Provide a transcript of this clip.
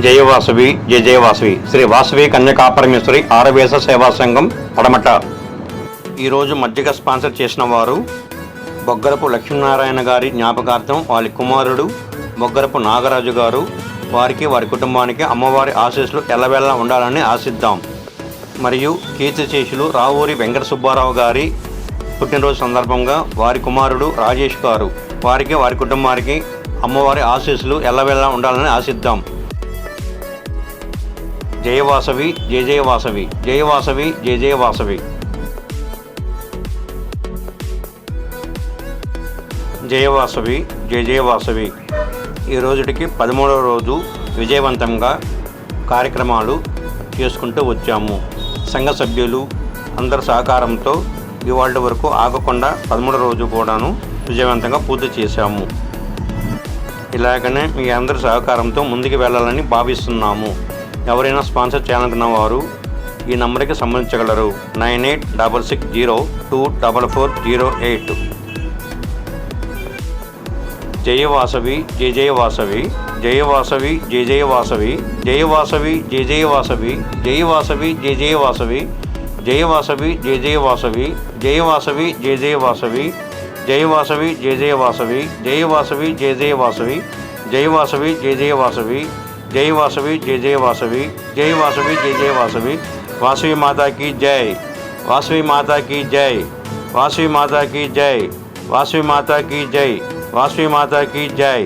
జయ వాసవి జయ జయ వాసవి శ్రీ వాసవి కన్యకాపరమేశ్వరి ఆరవేశ సేవా సంఘం పడమట. ఈరోజు మజ్జిగ స్పాన్సర్ చేసిన వారు బొగ్గరపు లక్ష్మీనారాయణ గారి జ్ఞాపకార్థం వారి కుమారుడు బొగ్గరపు నాగరాజు గారు. వారికి వారి కుటుంబానికి అమ్మవారి ఆశీస్సులు ఎల్లవేళలా ఉండాలని ఆశిద్దాం. మరియు కీర్తిశేషులు రావూరి వెంకట సుబ్బారావు గారి పుట్టినరోజు సందర్భంగా వారి కుమారుడు రాజేష్ గారు. వారికి వారి కుటుంబానికి అమ్మవారి ఆశీస్సులు ఎల్లవేళలా ఉండాలని ఆశిద్దాం. జయ వాసవి జయ జయ వాసవి జయ వాసవి జయ జయ వాసవి జయ వాసవి జయ జయ వాసవి. ఈ రోజుటికి 13వ రోజు విజయవంతంగా కార్యక్రమాలు చేసుకుంటూ వచ్చాము. సంఘ సభ్యులు అందరి సహకారంతో ఇవాళ వరకు ఆగకుండా 13వ రోజు కూడాను విజయవంతంగా పూర్తి చేశాము. ఇలాగనే మీ అందరి సహకారంతో ముందుకు వెళ్ళాలని భావిస్తున్నాము. ఎవరైనా స్పాన్సర్ చేయాలనుకున్న వారు ఈ నంబర్కి సంబంధించగలరు. 9866024408. జయ వాసవి జయ జయ వాసవి జయ వాసవి జయ జయ వాసవి జయ వాసవి జయ జయ వాసవి జయ వాసవి జయ జయ వాసవి జయ వాసవి జయ జయ వాసవి జయ వాసవి జయ జయ వాసవి జయ వాసవి జయ జయ వాసవి జయ వాసవి జయ జయ వాసవి జయ వాసవి జయ జయ వాసవి जय वासवी जय जय वासवी जय वासवी जय जय वासवी. वासवी माता की जय, वासवी माता की जय, वासवी माता की जय, वासवी माता की जय, वासवी माता की जय.